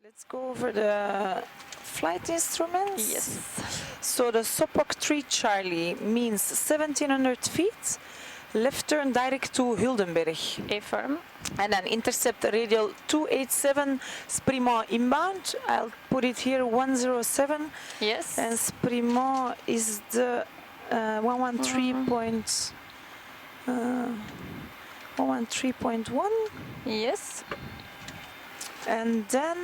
Let's go over the flight instruments. Yes. So the Sopok 3 Charlie means 1700 feet, left turn direct to Hildenberg. Affirm. And then intercept radial 287, Sprimo inbound. I'll put it here 107. Yes. And Sprimo is the 113.1. Yes. And then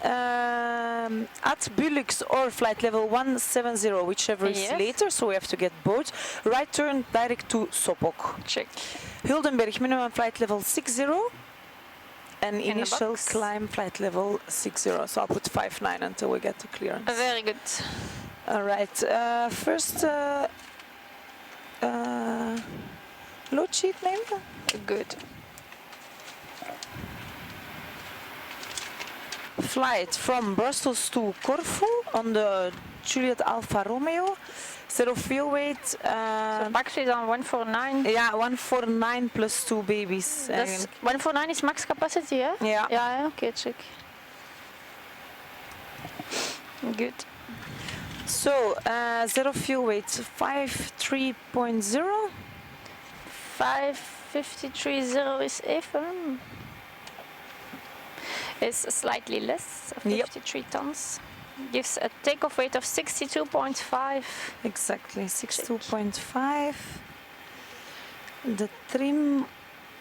at Bulux or flight level 170, whichever is Yes. later, so we have to get both. Right turn direct to Sopok. Check. Hildenberg minimum flight level 60 and the initial box. climb flight level 60. So I'll put 59 until we get to clearance. Very good. All right. First load sheet name. Good. Flight from Brussels to Corfu on the Juliet Alfa Romeo. Zero fuel weight. So max is on 149. Yeah, 149 plus 2 babies. That's 149 is max capacity, yeah? Yeah. Yeah, okay, check. Good. So, zero fuel weight, 53.0. 553.0 is affirm. It's slightly less, 53 tons. Gives a takeoff weight of 62.5. Exactly, 62.5. The trim,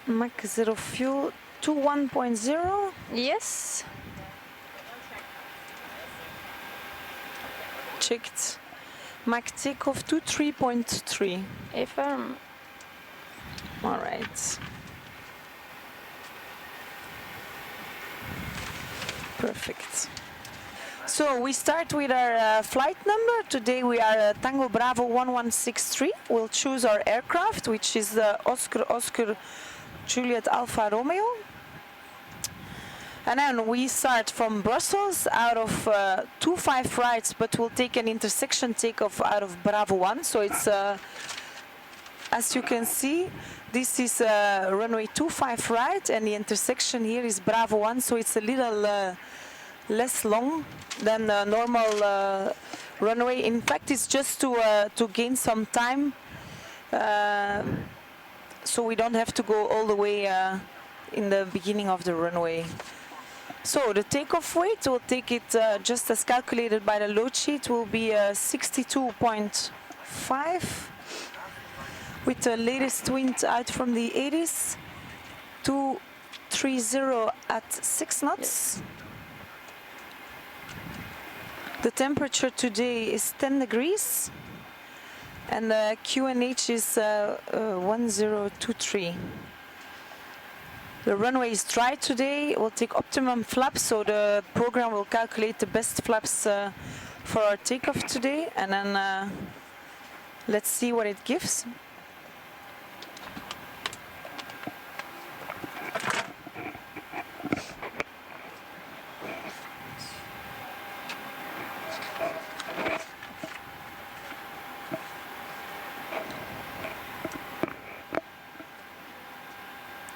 Mach zero fuel, 21.0. Yes. Checked. Mach takeoff to 3.3. Affirm. All right. Perfect. So we start with our flight number. Today we are Tango Bravo 1163. We'll choose our aircraft, which is the Oscar Juliet Alfa Romeo. And then we start from Brussels out of 25 rights, but we'll take an intersection takeoff out of Bravo 1. So it's, as you can see, this is runway 25 right, and the intersection here is Bravo 1. So it's a little less long than the normal runway. In fact, it's just to gain some time, so we don't have to go all the way in the beginning of the runway. So the takeoff weight, we'll take it just as calculated by the load sheet, will be 62.5 with the latest wind out from the 80s, 230 at 6 knots. Yes. The temperature today is 10 degrees and the QNH is 1023. The runway is dry today. We'll take optimum flaps, so the program will calculate the best flaps for our takeoff today, and then let's see what it gives.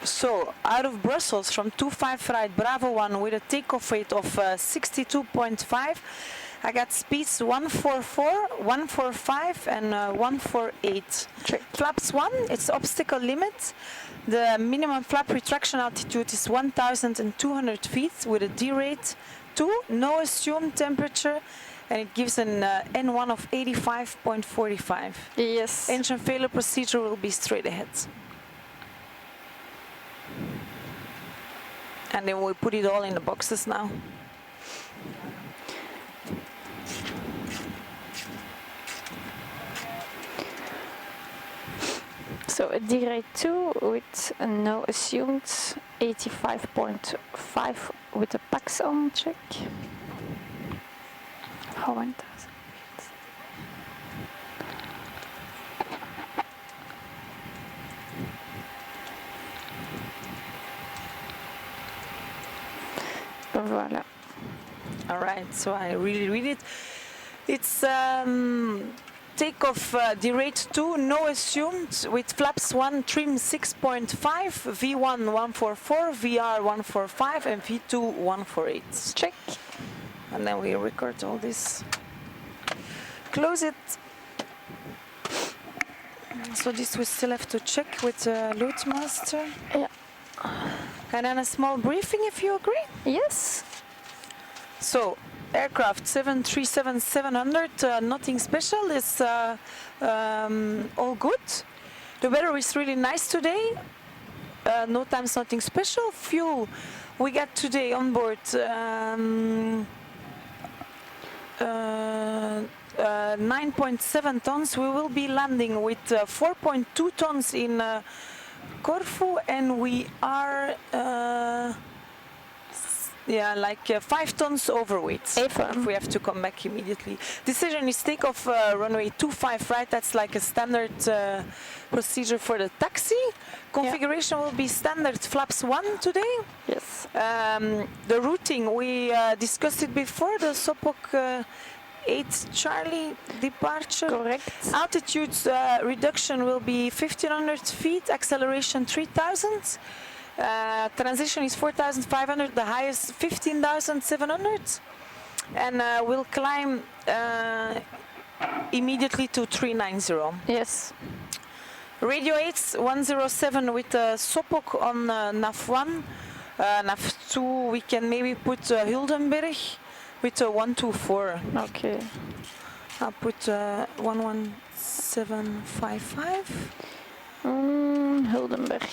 So, out of Brussels from 25 right Bravo 1 with a takeoff weight of 62.5, I got speeds 144, 145 and 148. Flaps 1, it's obstacle limit. The minimum flap retraction altitude is 1,200 feet with a D rate 2, no assumed temperature, and it gives an N1 of 85.45. Yes. Engine failure procedure will be straight ahead. And then we put it all in the boxes now. So a D-rate 2 with a no assumed 85.5 with a PAX on check. How 1000. Voilà. All right, so I really read it. It's takeoff derate 2, no assumed, with flaps 1, trim 6.5, V1 144, VR 145, and V2 148. Check. And then we record all this. Close it. So this we still have to check with Loadmaster. Yeah. And then a small briefing if you agree. Yes. So, aircraft 737-700, nothing special, it's all good. The weather is really nice today, no times nothing special. Fuel, we got today on board 9.7 tons. We will be landing with 4.2 tons in Corfu, and we are like 5 tons overweight. If we have to come back immediately. Decision is takeoff runway 25 right. That's like a standard procedure for the taxi. Configuration will be standard flaps 1 today. Yes. The routing, we discussed it before, the Sopok 8 Charlie departure. Correct. Altitude reduction will be 1500 feet, acceleration 3000. Transition is 4,500, the highest 15,700. And we'll climb immediately to 390. Yes. Radio 8 107 with Sopok on NAV 1. NAV 2 we can maybe put Hildenberg with 124. Okay. I'll put 11755. Hildenberg.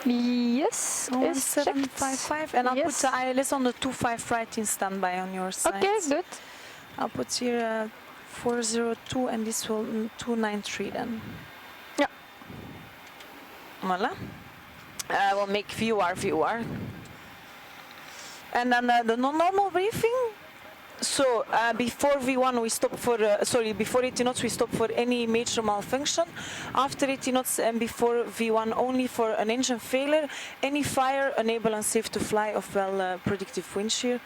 Yes, it's checked. 1755, and I'll put the ILS on the 25 right in standby on your side. Okay, good. I'll put here 402, and this will 293 then. Yeah. Voila. We'll make VR. And then the non-normal briefing. So before V1 we stop for, before 80 knots we stop for any major malfunction. After 80 knots and before V1 only for an engine failure, any fire, unable and safe to fly of predictive wind shear.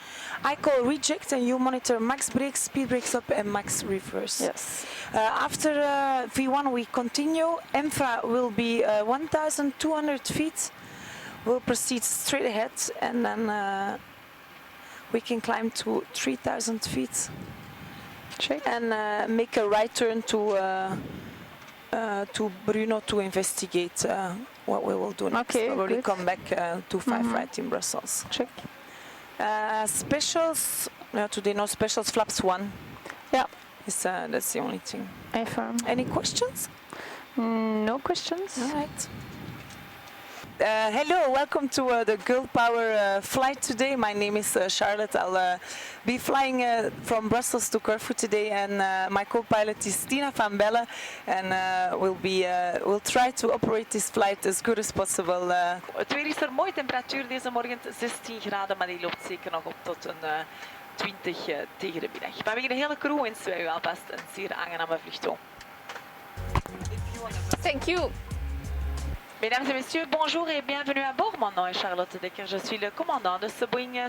I call reject and you monitor max brakes, speed brakes up and max reverse. Yes. After V1 we continue. Emfra will be 1,200 feet. We'll proceed straight ahead and then we can climb to 3,000 feet. Check. And make a right turn to Bruno to investigate what we will do next. Okay, Probably good. come back to 5 right in Brussels. Check. Specials, today no specials, flaps 1. Yeah. That's the only thing. Affirm. Any questions? No questions. All right. Hello, welcome to the Girl Power flight today. My name is Charlotte. I'll be flying from Brussels to Corfu today, and my co-pilot is Tina van Belle, and we'll try to operate this flight as good as possible. Het weer is er mooi, temperatuur deze morgen 16 graden, maar die loopt zeker nog op tot een 20 tegen de middag. Vanwege de hele crew wensen wij u alvast een zeer aangename vlucht toe. Thank you. Mesdames et messieurs, bonjour et bienvenue à bord. Mon nom est Charlotte Decker, je suis le commandant de ce Boeing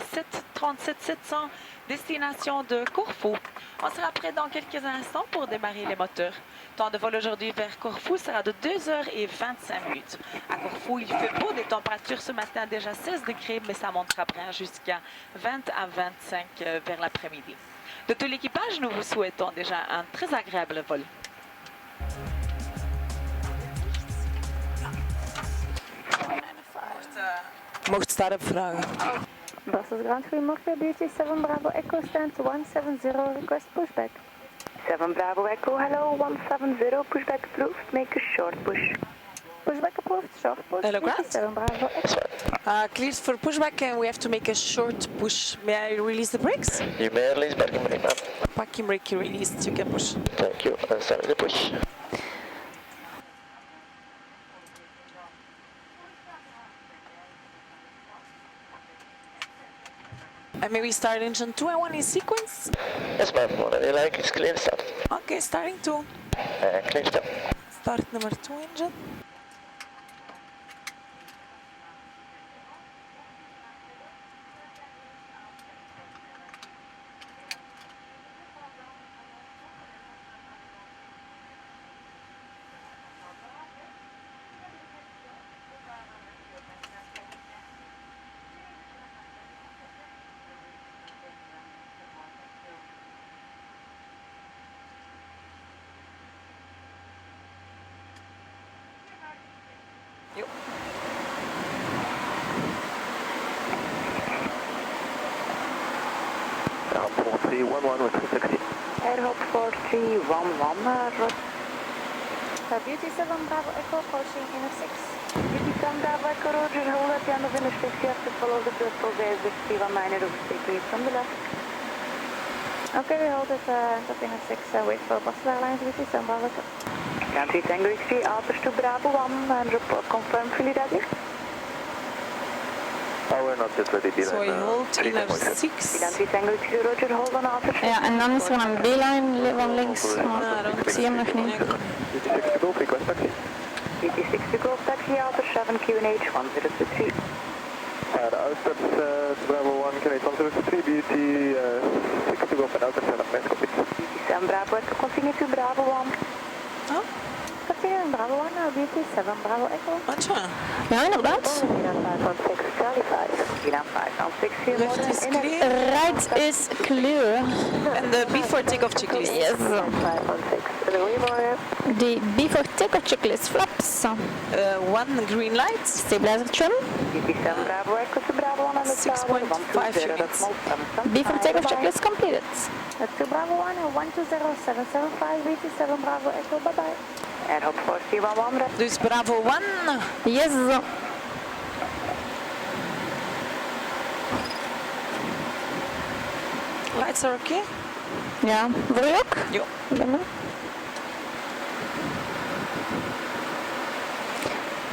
737-700 destination de Corfu. On sera prêt dans quelques instants pour démarrer les moteurs. Temps de vol aujourd'hui vers Corfu sera de 2h25. À Corfu, il fait beau, des températures ce matin déjà 16 degrés, mais ça montera après jusqu'à 20 à 25 vers l'après-midi. De tout l'équipage, nous vous souhaitons déjà un très agréable vol. Mocht start-up vragen. Brussels Ground, goedemorgen. Beauty 7 Bravo Echo stand 170, request pushback. 7 Bravo Echo, hello, 170, pushback approved, make a short push. Pushback approved, short push. Hello, Beauty Grant. 7 Bravo Echo. Cleared for pushback, and we have to make a short push. May I release the brakes? You may release parking brake, ma'am. Parking brake released, you can push. Thank you. And start the push. And maybe start engine 2 and 1 in sequence? Yes, ma'am. Whatever you like, it's clear start. Okay, starting 2. Clear start. Start number 2 engine. 311 with 360. Air Hope 4311, Beauty 7 Bravo Echo approaching inner 6. Beauty 7 Bravo Echo, Roger, hold at the end of interstate, you have to follow the purple guys, 319 overtake, please, from the left. Okay, we hold it at inner 6, wait for Brussels Airlines, Beauty 7 Bravo Echo. Country Tango X3, Alters to Bravo 1, and report confirmed, fully ready. Oh, we're not yet ready, So we hold inner 6. Country Tango X3, Roger, hold on Alters. Ja, en dan is er een B-line van links, maar ik zie hem nog niet. Beauty 6 to go, request taxi. Beauty 6 to go, taxi Alters 7 QNH 1023. Outsteps Bravo 1, QNH 1023, Beauty 6 to go, and Outsteps 7, nice copy. Beauty 7 Bravo Echo, continue to Bravo 1. Oh, Continue Bravo 1, Beauty 7 Bravo Echo. atcha. Ja, inderdaad. Vietnam 516, Charlie 5. Vietnam 516, Left is clear. Right is clear. And the before takeoff checklist. Yes. 516, goedemorgen. De before takeoff checklist flaps. One green light. Stabilizer trim. Beauty 7 Bravo Echo to Bravo 1 on the 6.5 units. Before takeoff checklist completed. To Bravo 1, 120775, Beauty 7 Bravo Echo, bye bye. Air Hope 4311, Dus Bravo 1. Yes. Lights are okay? Ja, voor u ook? Jo. Binnen.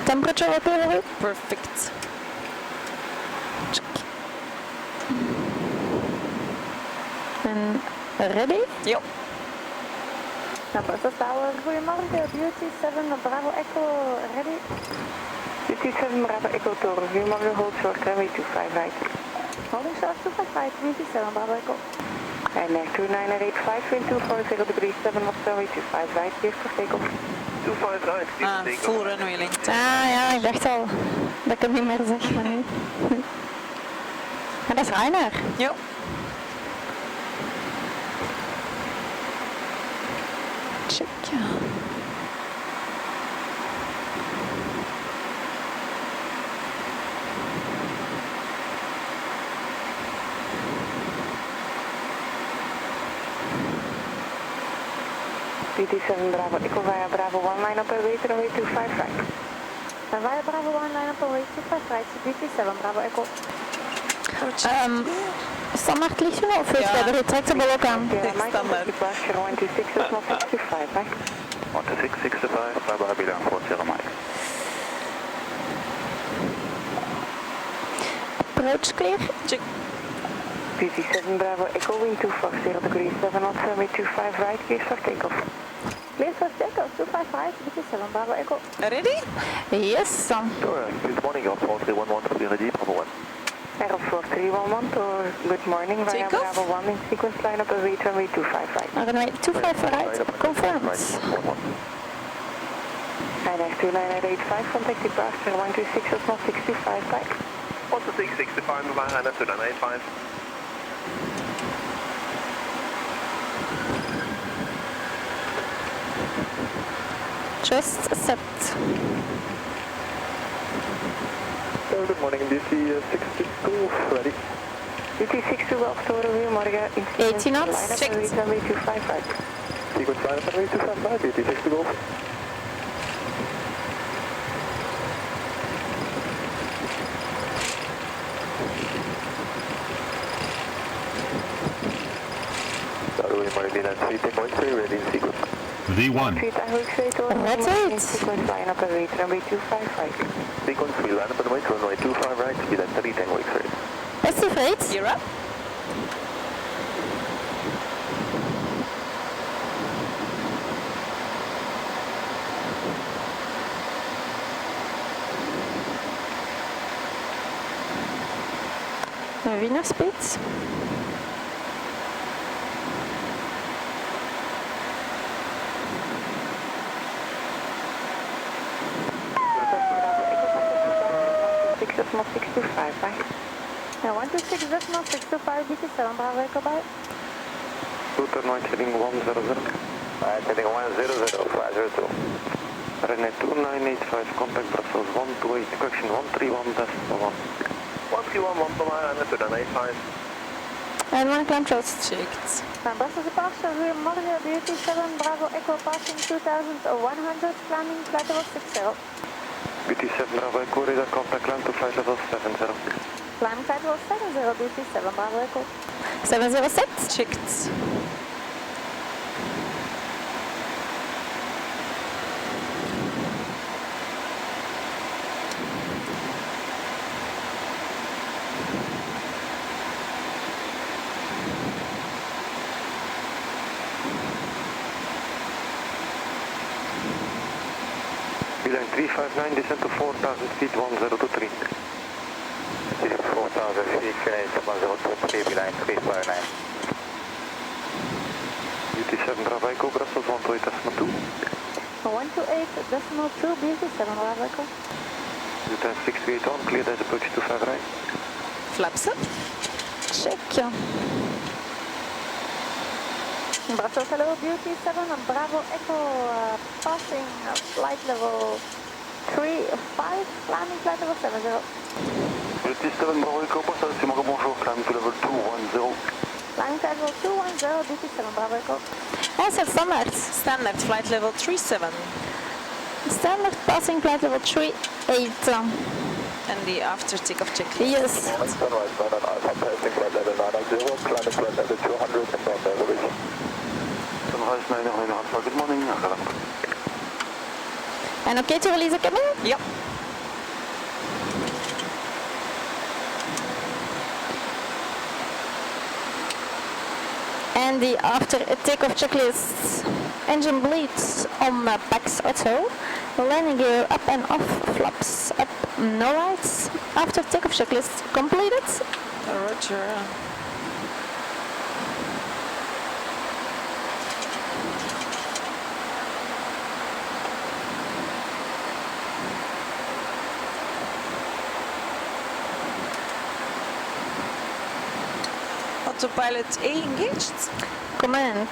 Temperature oké voor u? Perfect. En ready? Jo. Brussels Tower, goedemorgen, Beauty 7 Bravo Echo, ready? Beauty 7 Bravo Echo Toren, goedemorgen, hold short, runway 25 right. Holding short 25 right, Beauty 7 Bravo Echo. And Air 29885, wind 240 degrees 7 knots, runway 25 right, clear for takeoff. 25 right, Ah, full runway length. Ah ja, ik dacht al dat ik het niet meer zeg, maar nu. Maar dat is Rainer. Jo. Check. Beauty 7 Bravo Echo via Bravo 1 line up away, runway 25 right. And via Bravo 1, line up away, 25 right, Beauty 7 Bravo Echo. Standaard lichtje of heeft hij de retractable ook aan? Standaard. Departure 126, is not 65 right. 126, 65, bye bye, Bilan 40 Mike. Approach clear. Check. Beauty 7 Bravo Echo, wind 240 degrees 7 knots, runway 25 right, clear for takeoff. Clear for takeoff, 25 right, Beauty 7 Bravo Echo. Ready? Yes. Good morning, Air 4311 to be ready, Bravo 1. Air 4311, good morning, via Takeoff. Bravo 1 in sequence line up away, runway 25 right. Runway 25 right, confirmed. And Air 29885, contact departure 126, is not 65 right. 126, 65, bye bye, 29885. Just set. Good morning, Beauty 62, ready. Beauty 62 October, goedemorgen. 18 knots, Line up checked. away, runway 25 right. Sequence line up runway 255, Beauty 6 to go. Good morning, Bilan 3, take 1, ready in sequence. V1. Rotate. Sequence line up away, runway 25 right. Sequence 3, line up runway 25 right, Bilan 3, Tango X-ray. Passive right. You're up. Wiener speed. Decimal 625 right. And 126 decimal 625, Beauty 7 Bravo Echo, bye. Router 9 heading 100. Heading 100, 502. Runway 2985, contact Brussels 128, correction 131.1. 131, 1 bye, and 2985. And 1 climb trust. Checked. Van Brussels departure, goedemorgen, Beauty 7 Bravo Echo passing 2100, climbing flight level 60. Beauty 7 Bravo Echo, radar contact climb to flight level 70. Climbing flight level 70, Beauty 7 Bravo Echo. 70 set. Checked. Beeline 359, descend to 4000 feet, 1023. 4000 feet, finish 1023, Beeline 359. Beauty 7 Bravo Echo, Brussels 128.2. 128.2, Beauty 7 Bravo Echo. Utah 638 on, clear as approach 25 right. Flaps up. Check. Brussels, hello, Beauty 7 Bravo Echo, passing flight level 35, climbing flight level 70. Beauty 7 Bravo Echo, Brussels, bonjour, climb to level 210. Climbing flight level 210, Beauty 7 Bravo Echo. And set standard. Standard flight level 37. Standard passing flight level 38. And the after takeoff checklist. Yes. Sunrise, Alpha, passing flight level 900, climbing flight level 200, and down elevation. Sunrise 909 Alpha, good morning. And okay to release the cabin? Yep. And the after takeoff checklist. Engine bleeds on PAX auto. Landing gear up and off, flaps up, no lights. After takeoff checklist completed. Roger. Autopilot A engaged. Command.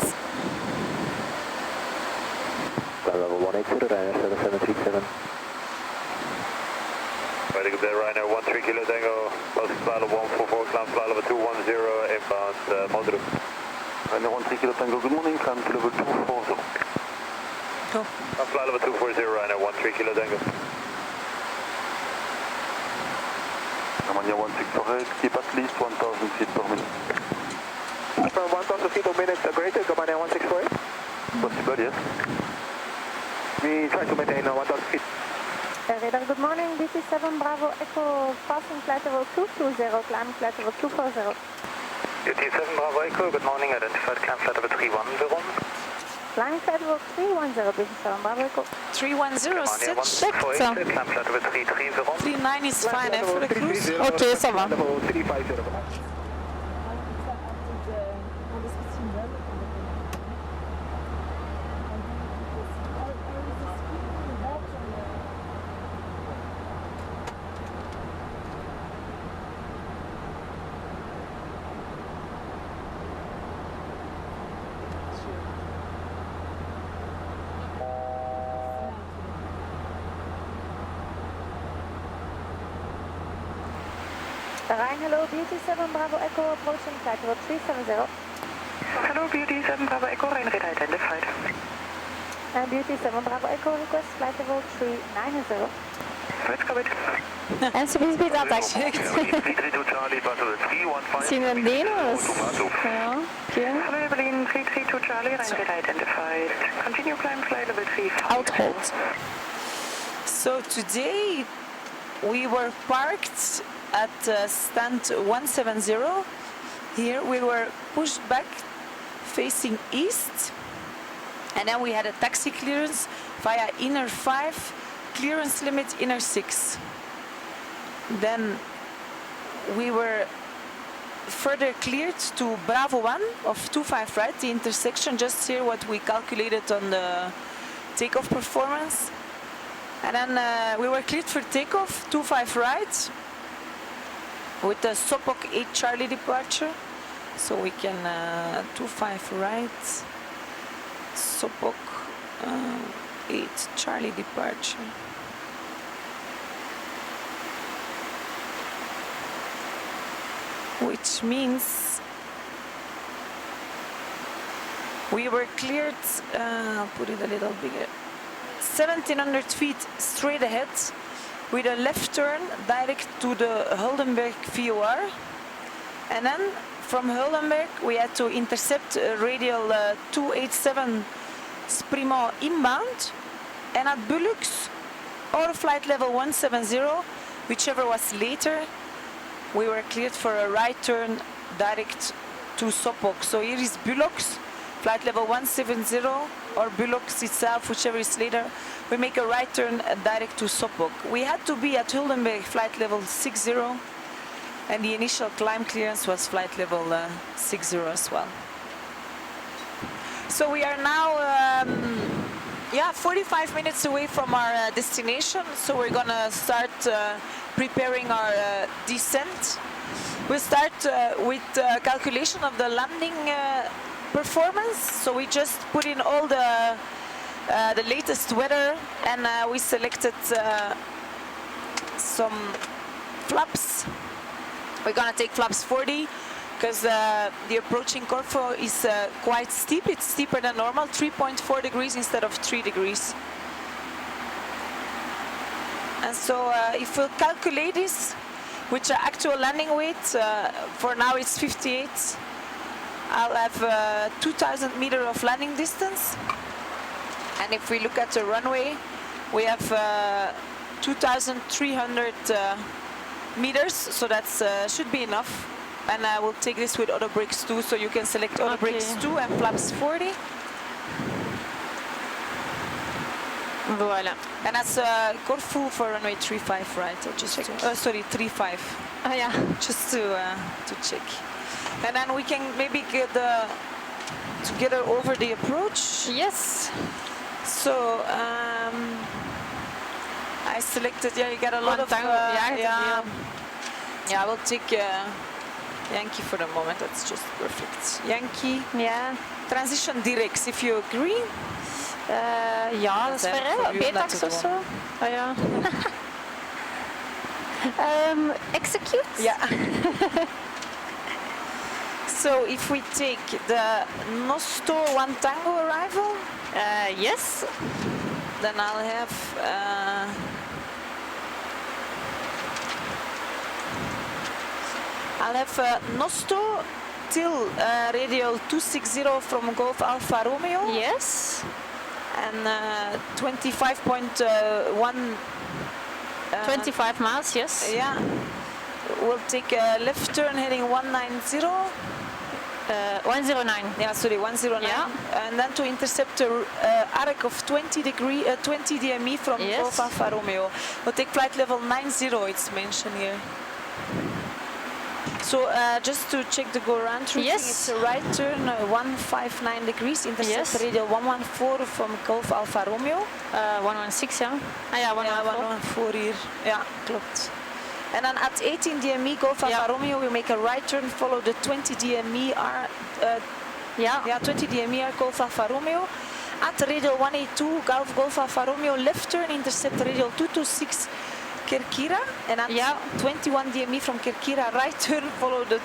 Level 180 to Ryanair 7737. Ready to go there, Ryanair 13 Kilo Tango, post flight level 144, climb flight level 210, inbound Modrook. Ryanair 13 Kilo Tango, good morning, climb to level 240. Go. Flight level 240, Ryanair 13 Kilo Tango. Romania 1648, keep at least 1000 feet per minute. From 1000 feet per minute, greater, Romania 1648? Possible, yes. We try to maintain 1000 feet. Radar, good morning, Beauty 7 Bravo Echo, passing flight level 220, climbing flight level 240. Beauty 7 Bravo Echo, good morning, identified climb flight level 310. Climbing flight level 310, Beauty 7 Bravo Echo. 310, set. Checked. Climb flight level 330. 39 is fine for the cruise. Ok, ça va. Level 350. Ryan, hello, Beauty 7 Bravo Echo, approaching flight level 370. Hello, Beauty 7 Bravo Echo, Ryan Red identified. And Beauty 7 Bravo Echo, request flight level 390. Let's go it. En speed attack. 332 Charlie, Battle 315. Zien we een Denos? Ja, oké. Hello, Evelyn 332 Charlie, Ryan Red identified. Continue climb flight level 35. Out hold. So today we were parked at stand 170. Here we were pushed back facing east, and then we had a taxi clearance via inner 5, clearance limit inner 6. Then we were further cleared to Bravo 1 of 25 right, the intersection, just here what we calculated on the takeoff performance. And then we were cleared for takeoff, 25 right, with the Sopok 8 Charlie departure. So we can 25 right, Sopok 8 Charlie departure. Which means We were cleared, I'll put it a little bigger, 1700 feet straight ahead with a left turn direct to the Huldenberg VOR. And then from Huldenberg we had to intercept radial 287 Sprimo inbound. And at Bullux or flight level 170, whichever was later, we were cleared for a right turn direct to Sopok. So here is Bullux, flight level 170, or Bullux itself, whichever is later. We make a right turn direct to Sopok. We had to be at Huldenberg, flight level 60, and the initial climb clearance was flight level 60 as well. So we are now 45 minutes away from our destination, so we're gonna start preparing our descent. We'll start with calculation of the landing performance. So we just put in all the latest weather, and we selected some flaps. We're gonna take flaps 40 because the approaching Corfu is quite steep. It's steeper than normal, 3.4 degrees instead of 3 degrees. And so if we'll calculate this with the actual landing weight, for now it's 58. I'll have 2,000 meters of landing distance. And if we look at the runway, we have 2,300 meters, so that should be enough. And we'll take this with auto brakes too, so you can select auto brakes 2 and flaps 40. Voilà. And that's Corfu for runway 35, right? Just sorry, 35. Oh yeah. Just to check. And then we can maybe get together over the approach. Yes. So I selected. Yeah, you got a lot of. Yeah, I will take Yankee for the moment. That's just perfect. Yankee. Ja. Transition directs, if you agree. Ja, dat is ver. B-tax of zo. Oh ja. Execute? Yeah. So if we take the Nosto 1 Tango arrival, Yes. then I'll have Nosto till radial 260 from Golf Alfa Romeo. Yes. And 25.1 25 miles, yes. yeah, we'll take a left turn heading 190. 109. Yeah, sorry, 109. Yeah. And then to intercept a arc of 20 DME from Yes. Golf Alfa Romeo. We'll take flight level 90, it's mentioned here. So just to check the go-around routing, Yes. it's a right turn 159 degrees, intercept Yes. radial 114 from Golf Alfa Romeo. 116, ja. Ah ja, 114. 114 hier. Ja, klopt. And then at 18 DME Golf Alfa Romeo, we make a right turn, follow the 20 DME R. Ja. 20 DME R Golf Alfa Romeo. At radial 182 Golf Alfa Romeo, left turn, intercept radial 226 Kerkira. And at 21 DME from Kerkira, right turn, follow the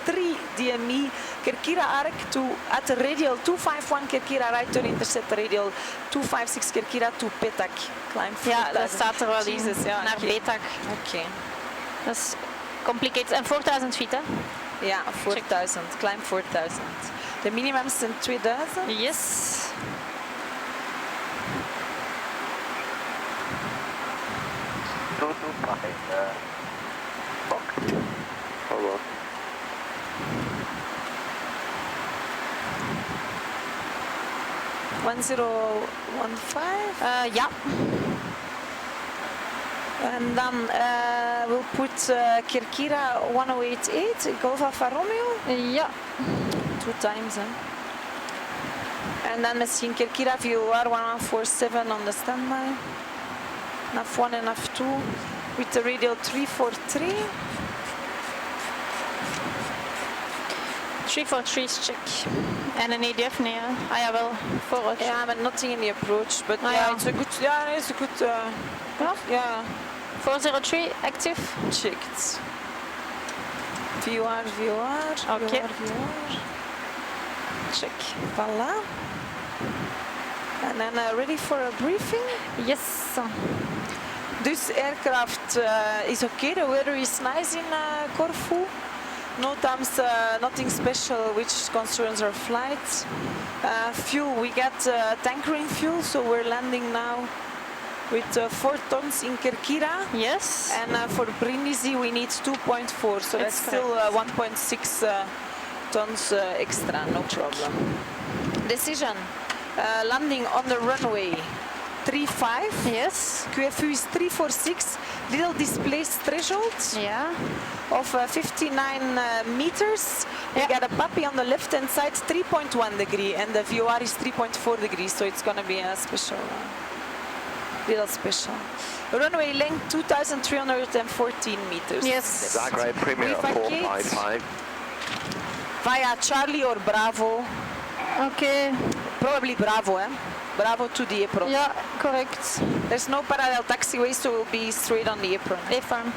3 DME Kerkira arc to at radial 251 Kerkira, right turn, intercept radial 256 Kerkira to Petak. Climb Ja, dat staat er wel in. Jesus, ja, Naar oké. B-tak. Oké. Dat is complicated. En 4000 feet, hè? Ja, 4000. Climb 4000. De minimum zijn 2000. Yes. Fuck. Hold on. One 1015. Ja. And then we'll put Kerkira 1088, Golf Alfa Romeo. Ja. 2 times. And then misschien Kerkira VOR 1147 on the standby. NAF1 and NAF2 with the radial 343. 343 is check. En een ADF, nee. Hè? Ah ja, wel. Vooruit. Yeah, but nothing in the approach. But Ah, yeah, ja. it's a good. Yeah, it's a good. Yeah, 403 active. checked. VOR. Okay. VOR. Check. Voila. And then ready for a briefing. Yes. This aircraft is okay. The weather is nice in Corfu. No times, nothing special which concerns our flight. Fuel, we get tankering fuel, so we're landing now with 4 tons in Kerkira. Yes. And for Brindisi we need 2.4, so that's still 1.6 tons extra, no problem. Decision, landing on the runway 35. Yes. QFU is 346, little displaced threshold Yeah. of 59 meters. We got a puppy on the left hand side, 3.1 degree, and the VOR is 3.4 degrees, so it's gonna be a special, little special. Runway length 2,314 meters. Yes. Zagreb Premier Revacate. 455. Via Charlie or Bravo, Okay. probably Bravo, eh? Bravo to the apron. Ja, correct. There's no parallel taxiway, so we'll be straight on the apron. Even.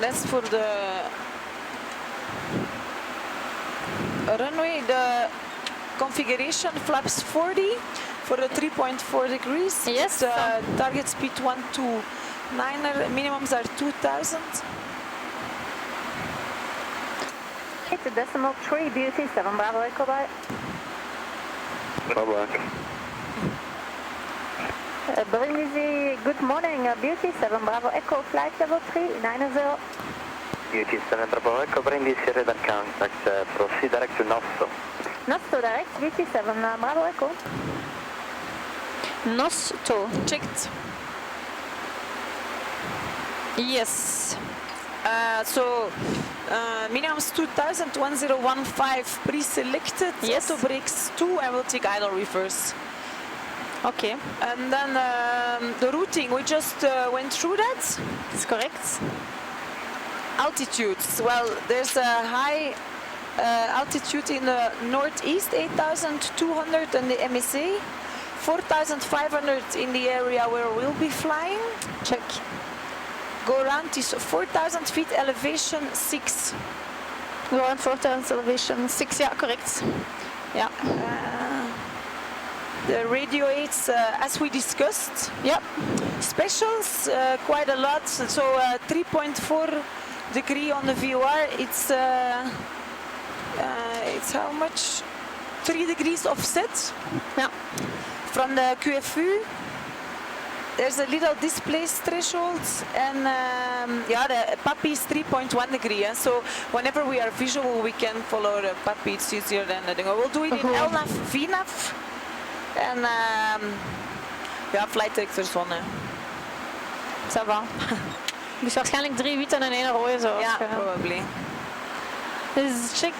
That's for the runway. The configuration flaps 40 for the 3.4 degrees. Yes. Target speed 129, minimums are 2,000. 8.3, Beauty 7, Bravo Echo, bye. Bye-bye. Brindisi, good morning, Beauty 7, Bravo Echo, flight level 390. Beauty 7 Bravo Echo, Brindisi radar contact, proceed direct to Nosso. Nosto direct, Beauty 7, Bravo Echo. Nosto. Checked. Yes. Minimums 2,000, 1015 pre-selected. Yes. Auto brakes 2, and we'll take idle reverse. Okay. And then the routing, we just went through that. That's correct. Altitudes, well, there's a high altitude in the northeast, 8,200 in the MSA, 4,500 in the area where we'll be flying. Check. Go around is 4,000 feet elevation 6. Go on 4,000 elevation 6, yeah, correct. Yeah. The radio aids, as we discussed. Yep. Specials, quite a lot. So 3.4 degree on the VOR. It's how much? 3 degrees offset. Yeah. From the QFU. There's a little displaced threshold, and the PAPI is 3.1 degree. So whenever we are visual, we can follow the PAPI. It's easier than the thing. We'll do it in LNAV, VNAV, and flight directors on. Ça va. Dus waarschijnlijk 3 witte en 1 rode zo. Yeah, probably. Dus check.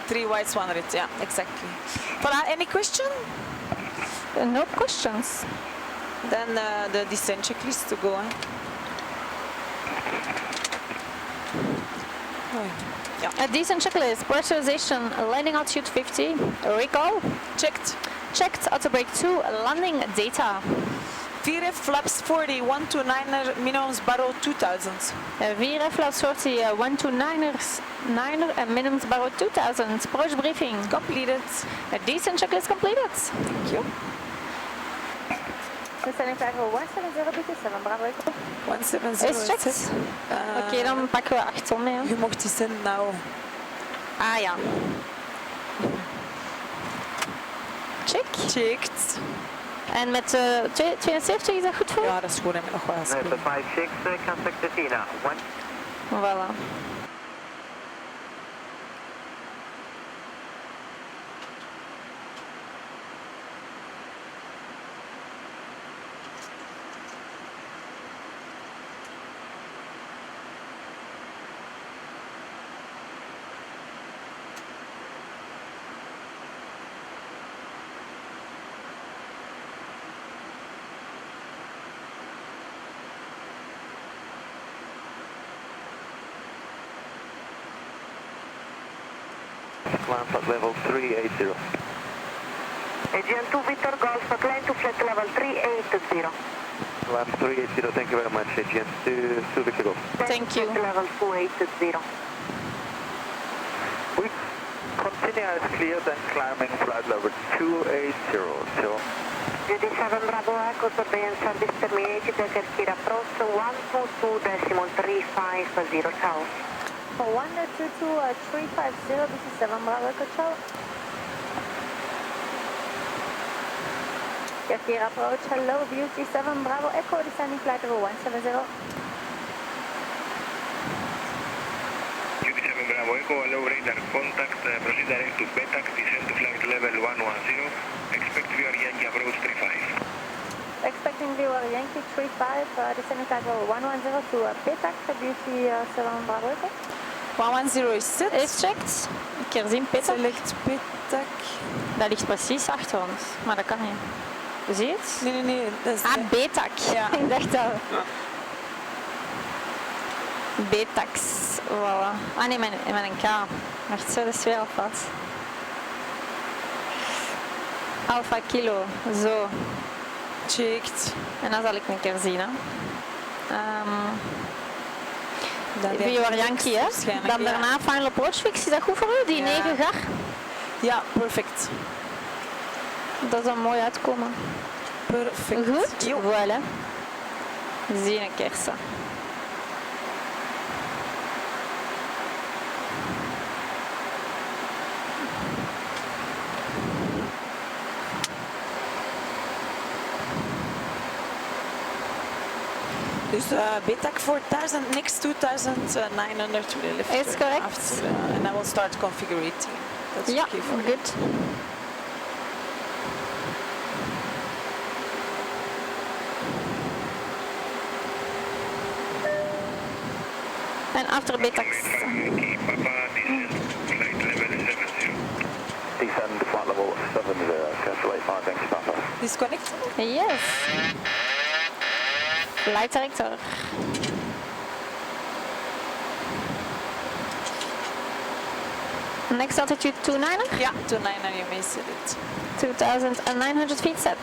3 whites, 1 red. Yeah, exactly. Voilà, any question? No questions. Then the descent checklist to go. A decent checklist. Pressurization, landing altitude 50. Recall. Checked. Checked. Auto brake 2. Landing data. VRF flaps 40, 129er, minimums barrow 2000. VRF flaps 40, 129ers, 9er, and minimums barrow 2000. Approach briefing. Completed. A decent checklist completed. Thank you. Descending flight level 170, Beauty 7, Bravo Echo. 170. Is checked. Oké, dan pakken we 8 mee. Je mocht die send nou. Ah ja. Check. Checked. En met 72 is dat goed voor? Ja, dat is goed. Heb ik nog wel eens. 56, contact Athena. Voilà. Climb flight level 380. Aegean 2 Victor Golf, climb to flight level 380. Climb 380, thank you very much. Aegean 2 Victor Golf. Thank you. Flight level 280. everything is clear, then climbing flight level 280. Beauty 7 Bravo Echo, surveillance service terminated, Turkey approach 142.350, ciao. For 122.350, this is 7 Bravo Echo, ciao. Turkey approach, hello, Beauty 7 Bravo Echo, descending flight level 170. Beauty 7 Bravo Echo, allow radar contact, proceed direct to BETAC, descend to flight level 110, expect viewer Yankee approach 35. Expecting viewer Yankee 35, descending flight level 110 to PETAC, Beauty 7 Bravo Echo. 110 is set. Is checked. Een keer zien, Peter. Select PTAC. Dat ligt precies achter ons, maar dat kan niet. Zie je het? Nee, dat is Ah, de- BETAC. Ja. Ik dacht dat. BETAX, voilà. Ah nee, met een K. Wacht, zo, dat is weer al fout. Alpha Kilo, zo. checked. En dat zal ik een keer zien, hè. Dan Viewer Yankee, hè. waarschijnlijk, Dan ja. daarna Final Approach Fix, is dat goed voor u? Die Ja. 9 gar? Ja, perfect. Dat zal mooi uitkomen. Perfect. Goed, Jo. voilà. Zie een kersen. Dus BTAC 4000, next 2900 will lift. Is correct. After, and I will start configuring. That's Ja, okay for you. good. En after BETAX. Yankee Papa, descend flight level 70. Descend to flight level 70, cancel 85, thanks, Papa. Disconnect. Yes. Flight director. Next altitude 29, Yeah, to 9 you may set it. 2,900 feet set.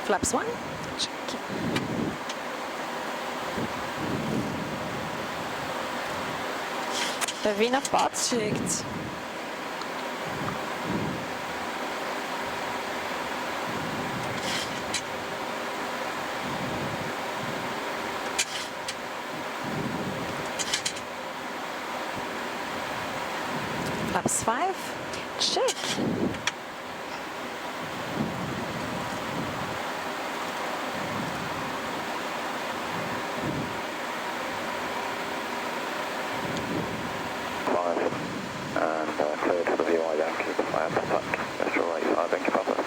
Flaps 1. The Wiener pot. Checked. Flaps 5. Check. And cleared for the VY Yankee, fire PTAC, Mr. 85, thank you, Papa.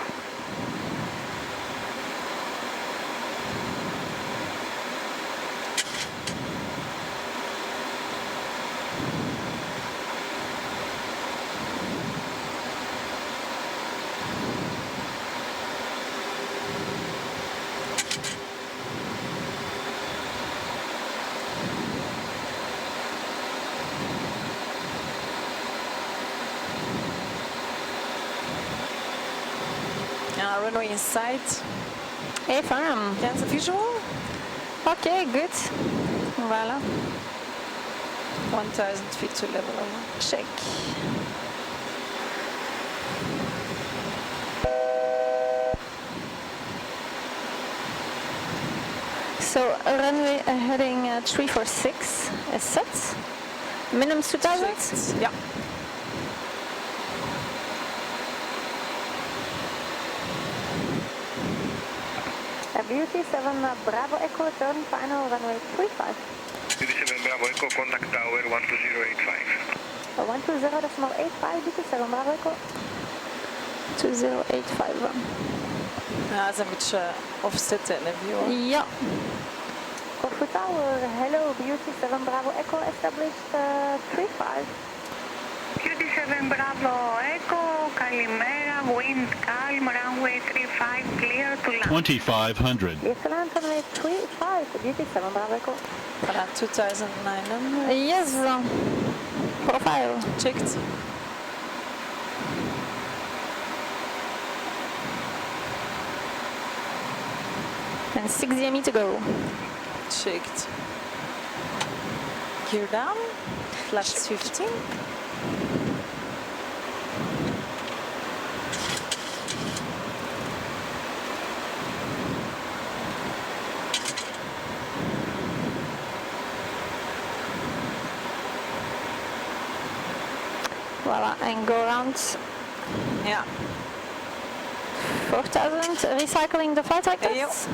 Runway inside. Even. Cancel visual. Okay, good. Voilà. 1000 feet to level 1. Check. So runway heading 346 is set. Minimum 2000. Checked. Yeah. Beauty 7 Bravo Echo, turn final runway 35. Beauty 7 Bravo Echo, contact tower 12085. 120.85, Beauty 7 Bravo Echo. 2085. Ja, dat is een beetje offset in de view. Ja. Corfu Tower, hello, Beauty 7 Bravo Echo, established 35. Beauty 7 Bravo Echo, Kalimera, wind calm, runway 35, clear to land. 2,500. Yes, land runway 35, Beauty 7 Bravo Echo. Voilà, 2900. Yes. Profile. Checked. And 6 DME to go. Checked. Gear down. Flaps 15. Voila, and go around Yeah. 4,000, recycling the flight Yep. directors.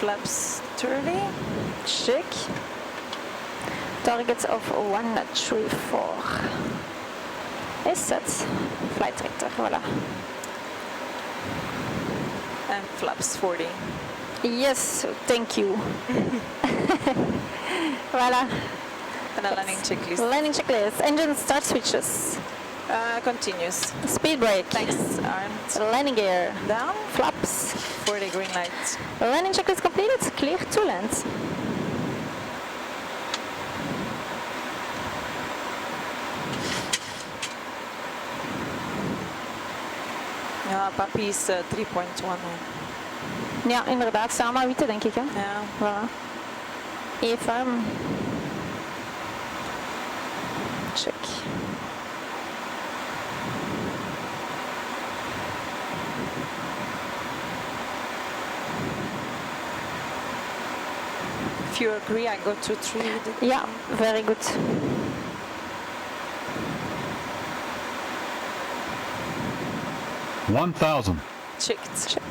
Flaps 30. Check. Target of 134 is set. Flight director, voilà. And flaps 40. Yes, thank you. Voilà. And a landing checklist. Landing checklist. Engine start switches. Continuous. Speed brake. Thanks, Arndt. Landing gear. Down. Flaps. 40 green light. Landing checklist completed. Clear to land. Ja, papi is 3.1. Ja, inderdaad. Samen witte, denk ik. Hè? Ja. Voilà. Even. Check. If you agree, I go to 3. Ja, very good. $1,000. Checked. Check.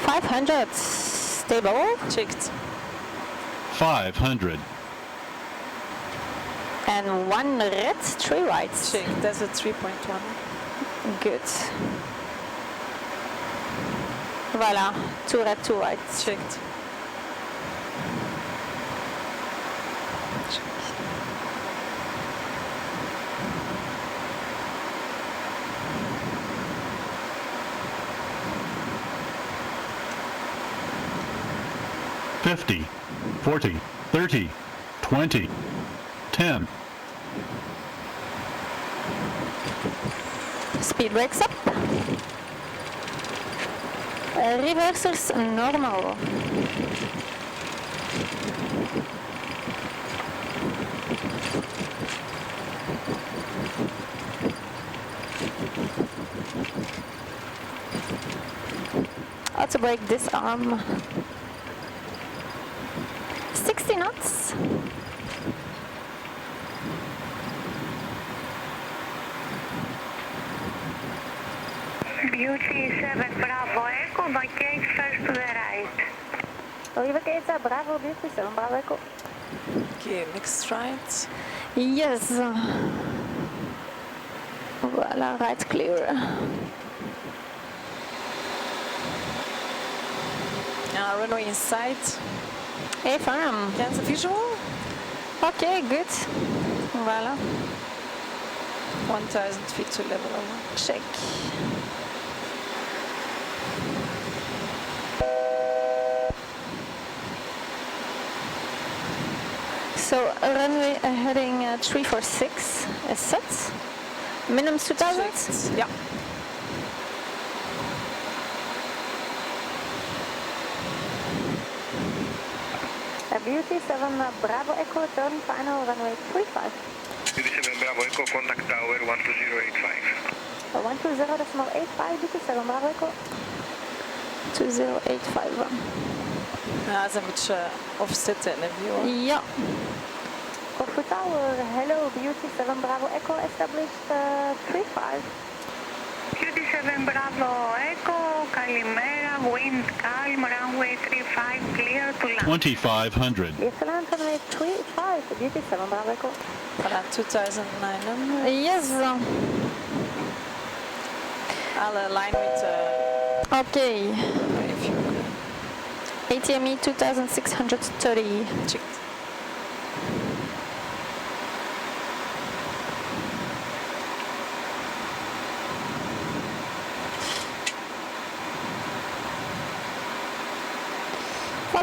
$500 stable. Checked. 500. And 1 red, 3 whites. Checked. That's a 3.1. Good. Voilà, 2 red, 2 whites. Checked. $50, $40, $30, $20, $10. Speed brakes up. Reversers normal. Auto brake disarm. 60 knots. Beauty 7 Bravo Echo, vacate first to the right. Rivacate Bravo Beauty 7 Bravo Echo. Okay, next right. Yes. Voilà, right clear. Runway inside. Hey, firm. Cancel visual. Okay, good. Voilà. 1,000 feet to level over. Check. So runway heading 346 is set. Minimum 2000. Checked. Yeah. Beauty 7 Bravo Echo, turn final runway 35. Beauty 7 Bravo Echo, contact tower 12085. 120.85, Beauty 7 Bravo Echo. 2085. Ja, dat is een beetje offset in de view. Ja. Corfu Tower, hello, Beauty 7 Bravo Echo, established 35. Beauty 7 Bravo Echo, Kalimera, wind calm, runway 35, clear to land. 2,500. Yes, land runway 35, Beauty 7 Bravo Echo. Voilà, 2,900. Yes. I'll align with Okay. if you ATME 2630. checked.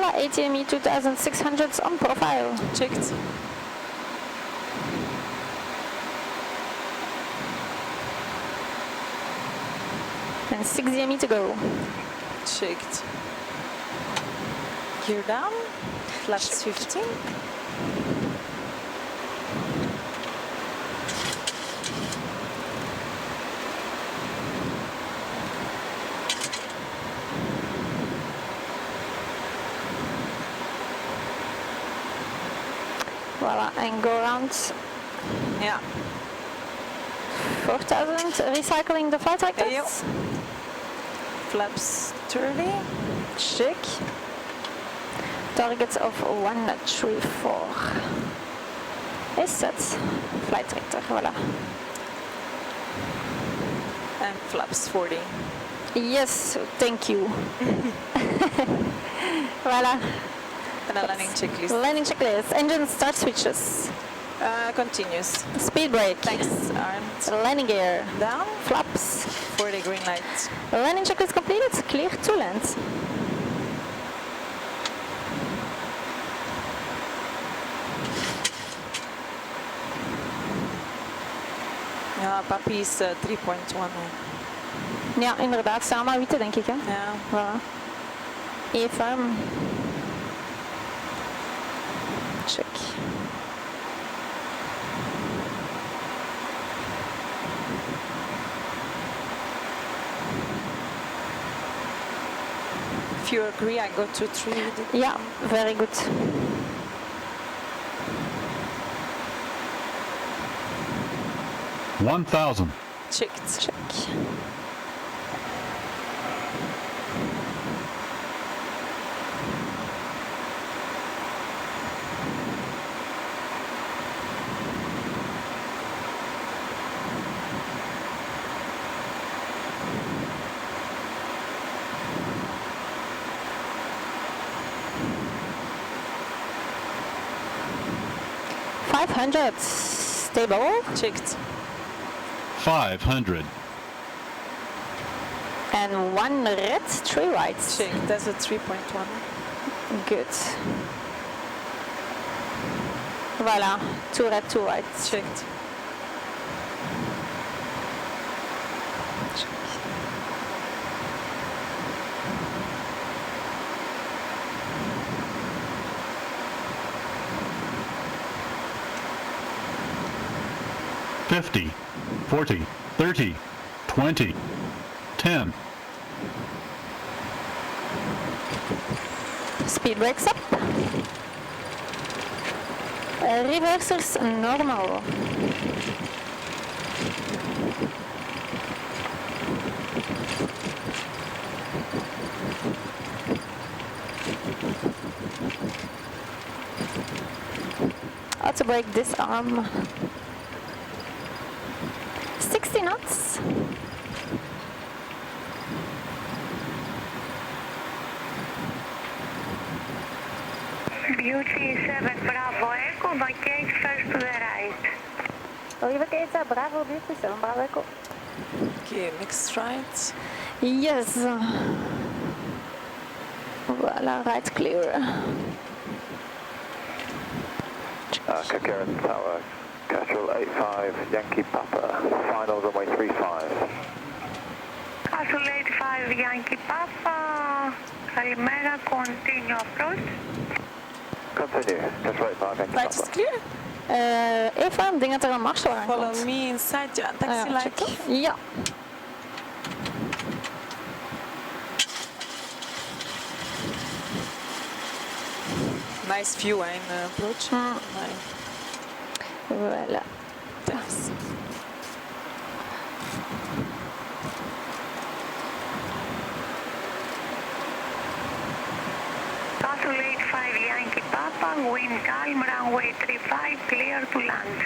Voilà, ATME 2600 on profile. Checked. And 6 DME to go. Checked. Gear down. Flaps 15. Voila, and go around Yeah. 4000, recycling the flight Yep. directors. Flaps 30. Check. Target of 134 is set. Flight director, voilà. And flaps 40. Yes, thank you. Voilà. And a landing checklist. Landing checklist. Engine start switches. Continuous. Speed brake. Thanks, Arndt. Landing gear. Down. Flaps. 40 green light. Landing checklist completed. Clear to land. Ja, papi is 3.1. Ja, inderdaad. Samen maar witte, denk ik. Hè? Ja. Voilà. Even. Check. If you agree, I go to 3. Ja, very good. $1,000. Checked. Check. $500 stable. Checked. 500. And 1 red, 3 whites. Check. That's a 3.1. Good. Voilà, 2 red, 2 whites. Checked. $50, $40, $30, $20, $10. Speed brakes up. Reversers normal. Auto brake disarm. 60 knots. Beauty 7 Bravo Echo, vacate first to the right. Revocate Bravo Beauty 7 Bravo Echo. Okay, next right. Yes. Voilà, right clear. Coherent Tower, Castrol 85, Yankee Papa, final runway 35. Castle 85 Yankee Papa, Kalimera, continue approach. Continue, just right 5 Yankee Right is Papa. clear. Even, ik denk dat er een marshal aankomt. Follow me inside. Ja, taxi Ja, light check. off. Ja. Nice view in approach. Nice. Voilà. Thanks. Castle 85 Yankee Papa, wind calm, runway 35, clear to land.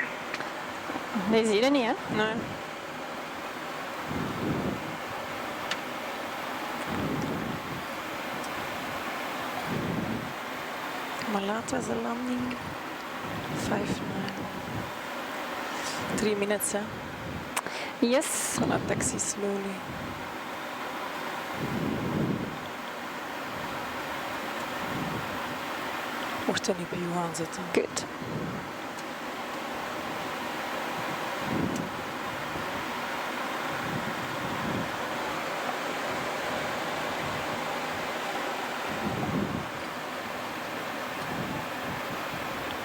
Die zie je niet, hè? Nee. Maar laat was de landing. 5, 3 minutes, hè. Yes. Gonna taxi slowly. Mocht de EPU aanzetten. Good.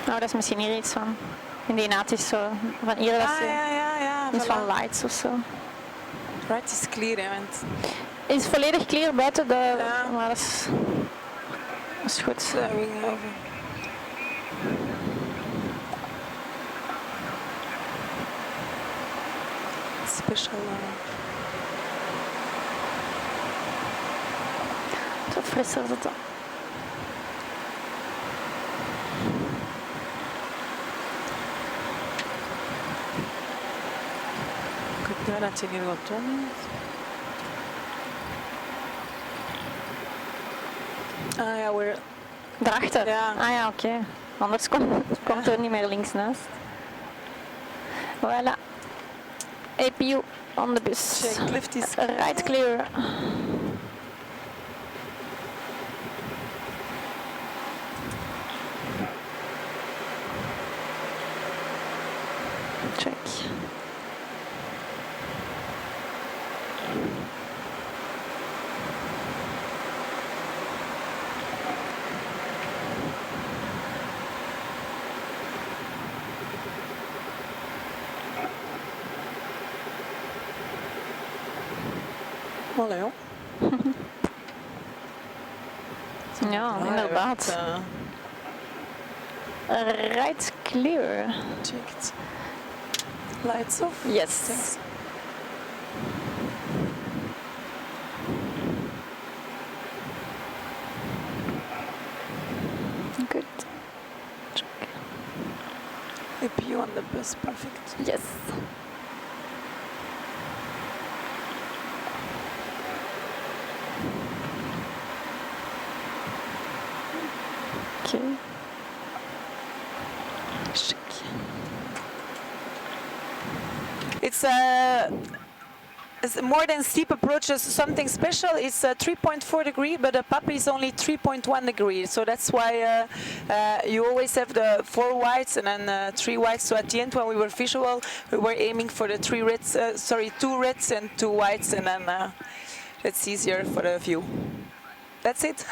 Nou, dat is misschien hier iets van. In die naad is zo. Van hier dat ze ja. iets Voilà. van lights of zo. Right is clear, hè, want Het is volledig clear buiten de. Ja. Maar dat is goed. wing over. Special. Zo frisser is het dan. Kijk daar dat je hier wat doen. Ah ja, we're. Daarachter? Ja. Ah ja, oké. Anders komt er niet meer links naast. Voilà. APU on de bus. Check, lift is Right clear. Check. Allee, joh. Ja, inderdaad. Right clear. Checked. Lights off. Yes. Thanks. Good. Check. APU on the bus, perfect. Yes. Okay. Check. It's more than steep approaches, something special. It's 3.4 degree, but the puppy is only 3.1 degree. So that's why you always have the 4 whites and then 3 whites. So at the end, when we were visual, we were aiming for the 2 reds and 2 whites, and then it's easier for the view. That's it.